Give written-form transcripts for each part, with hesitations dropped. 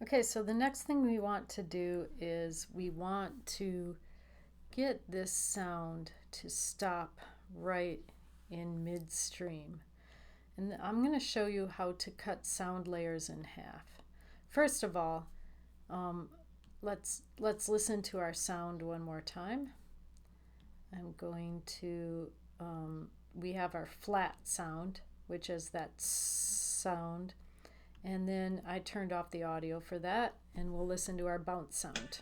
Okay, so the next thing we want to do is we want to get this sound to stop right in midstream. And I'm going to show you how to cut sound layers in half. First of all, um, let's listen to our sound one more time. I'm going to, we have our flat sound, which is that sound. And then I turned off the audio for that, and we'll listen to our bounce sound.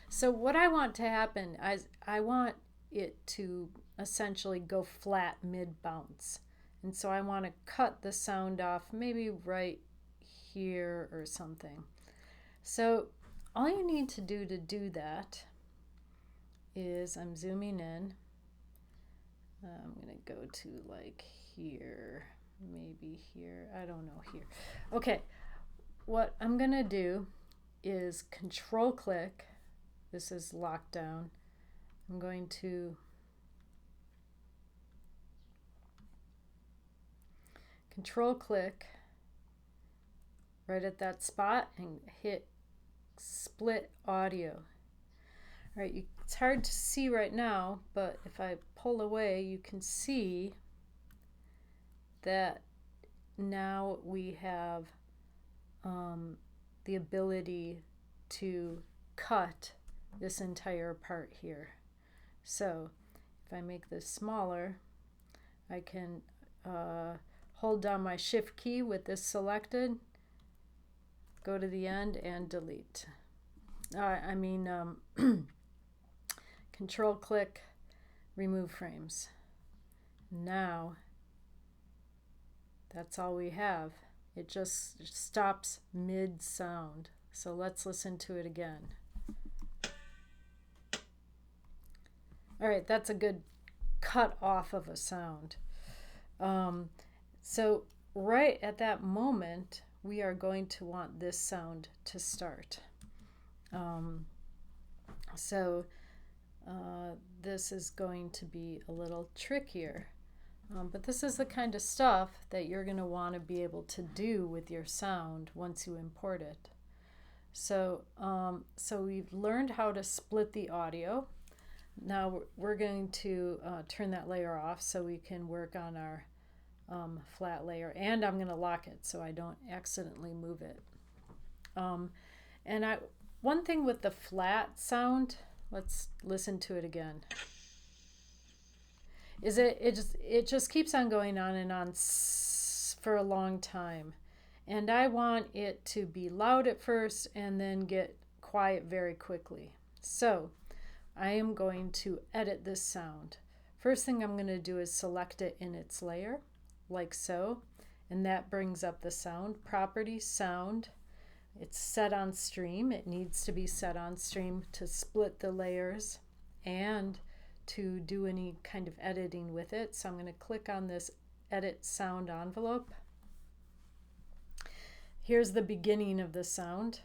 So what I want to happen is I want it to essentially go flat mid-bounce. And so I want to cut the sound off maybe right here or something. So all you need to do that is I'm zooming in. I'm going to go to like here, maybe here, I don't know, here. Okay, what I'm going to do is control click. This is locked down. I'm going to control click right at that spot and hit split audio. All right, it's hard to see right now, but if I pull away, you can see that now we have the ability to cut this entire part here. So if I make this smaller, I can hold down my shift key with this selected, go to the end and delete. Control click, remove frames. Now that's all we have. It just stops mid sound. So let's listen to it again. All right, that's a good cut off of a sound. So right at that moment, we are going to want this sound to start. This is going to be a little trickier. But this is the kind of stuff that you're going to want to be able to do with your sound once you import it. So we've learned how to split the audio. Now we're going to turn that layer off so we can work on our flat layer, and I'm going to lock it so I don't accidentally move it. One thing with the flat sound, let's listen to it again, is it just keeps on going on and on for a long time. And I want it to be loud at first and then get quiet very quickly. So I am going to edit this sound. First thing I'm going to do is select it in its layer, like so. And that brings up the sound. Property, sound. It's set on stream. It needs to be set on stream to split the layers and to do any kind of editing with it. So I'm going to click on this edit sound envelope. Here's the beginning of the sound.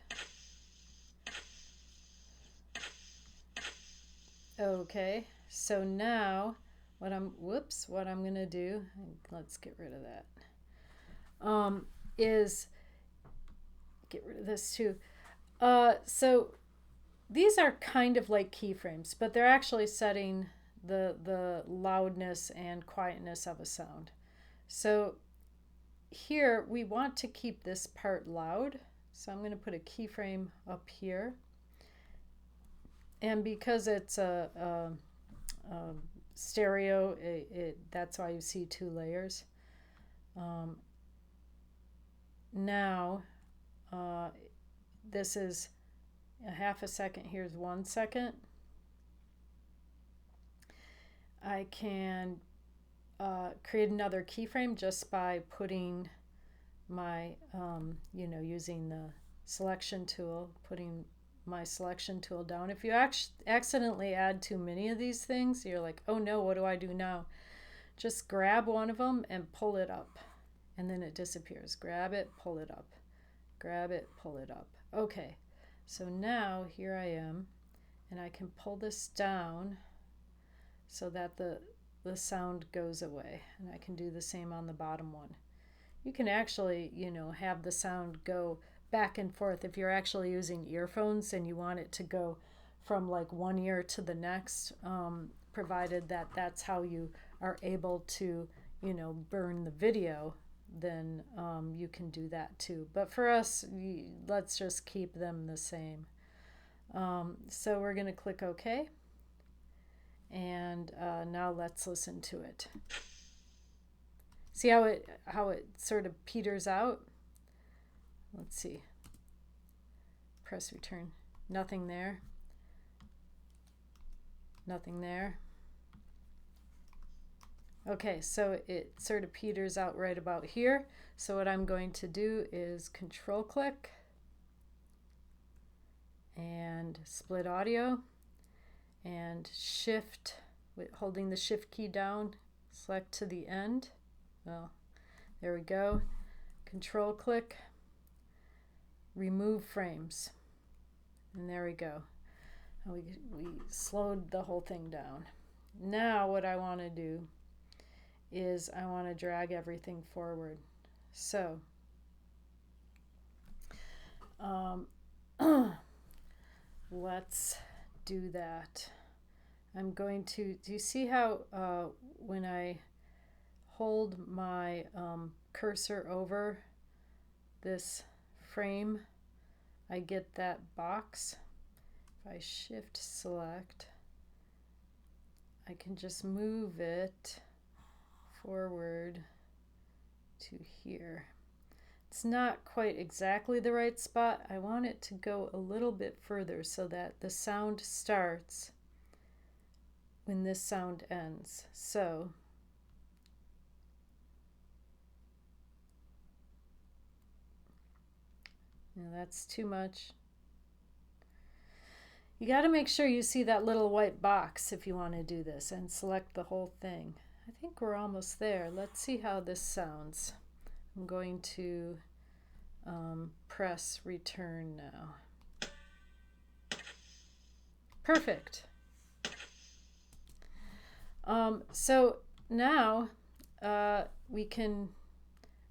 Okay, so now what I'm going to do, let's get rid of that, is get rid of this too. So these are kind of like keyframes, but they're actually setting the loudness and quietness of a sound. So here we want to keep this part loud, so I'm going to put a keyframe up here. And because it's a stereo, that's why you see two layers. Now this is a half a second. Here's 1 second. I can create another keyframe just by putting my, using the selection tool, putting my selection tool down. If you accidentally add too many of these things, you're like, oh no, what do I do now? Just grab one of them and pull it up, and then it disappears. Grab it, pull it up. Grab it, pull it up. Okay, so now here I am, and I can pull this down so that the sound goes away, and I can do the same on the bottom one. You can actually, have the sound go back and forth. If you're actually using earphones and you want it to go from like one ear to the next, provided that that's how you are able to, burn the video, then you can do that too. But for us, let's just keep them the same. So we're going to click OK. And now let's listen to it. See how it sort of peters out? Let's see. Press return. Nothing there. Nothing there. Okay, so it sort of peters out right about here. So what I'm going to do is control click and split audio and shift, holding the shift key down, select to the end. Well, there we go. Control click, remove frames, and there we go. We slowed the whole thing down. Now what I want to do is I want to drag everything forward. So let's do that. I'm going to, do you see how when I hold my cursor over this frame, I get that box? If I shift select, I can just move it forward to here. It's not quite exactly the right spot. I want it to go a little bit further so that the sound starts when this sound ends. So that's too much. You got to make sure you see that little white box if you want to do this, and select the whole thing. I think we're almost there. Let's see how this sounds. I'm going to press return now. Perfect. So now we can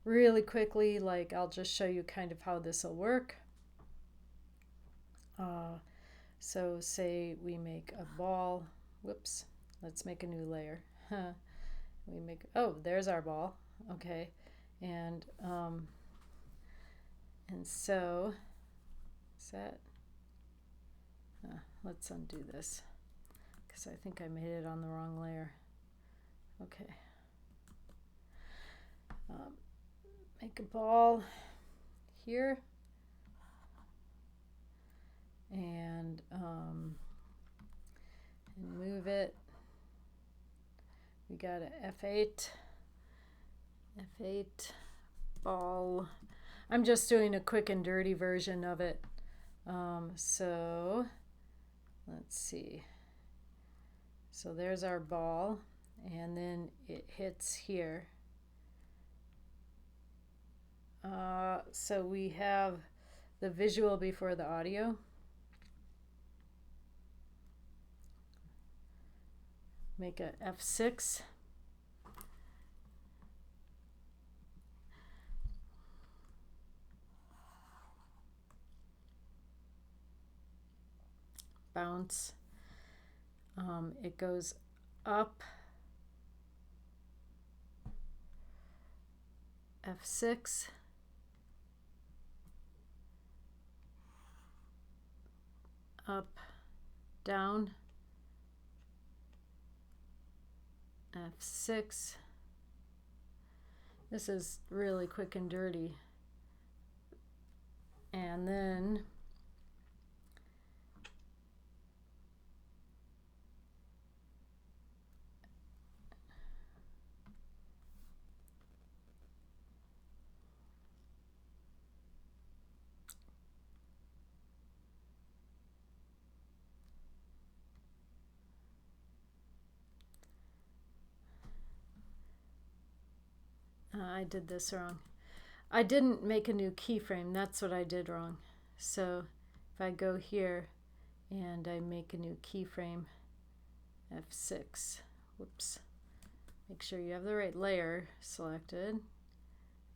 really quickly, like, I'll just show you kind of how this will work. So say we make a ball. Whoops. Let's make a new layer. We make, oh, there's our ball. Okay. And so set. Let's undo this because I think I made it on the wrong layer. Okay. Make a ball here. And move it. We got a F8 ball. I'm just doing a quick and dirty version of it. So let's see. So there's our ball, and then it hits here. So we have the visual before the audio. Make a F6. Bounce. It goes up. F6. Up, down. F6. This is really quick and dirty. And then I did this wrong. I didn't make a new keyframe. That's what I did wrong. So if I go here and I make a new keyframe, F6. Whoops. Make sure you have the right layer selected.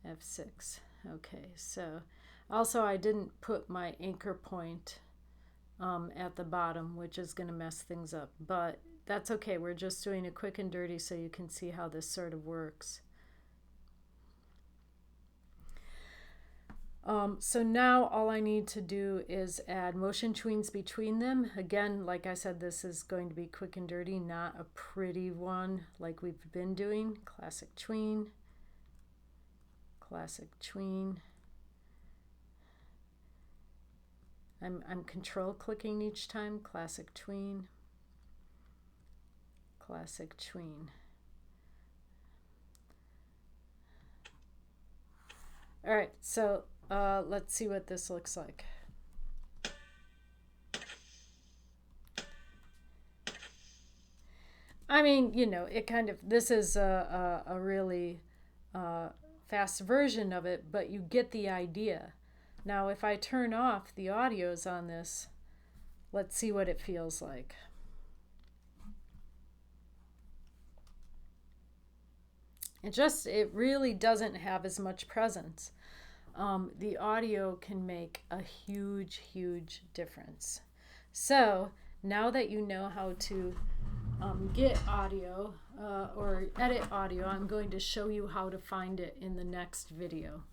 F6. Okay, so Also, I didn't put my anchor point at the bottom, which is going to mess things up, but that's okay. We're just doing a quick and dirty so you can see how this sort of works. So now all I need to do is add motion tweens between them. Again, like I said, this is going to be quick and dirty, not a pretty one like we've been doing. Classic tween, classic tween. I'm control clicking each time. Classic tween, classic tween. All right, so let's see what this looks like. I mean, you know, it kind of, this is a really fast version of it, but you get the idea. Now, if I turn off the audios on this, let's see what it feels like. It really doesn't have as much presence. The audio can make a huge, huge difference. So now that you know how to get audio or edit audio, I'm going to show you how to find it in the next video.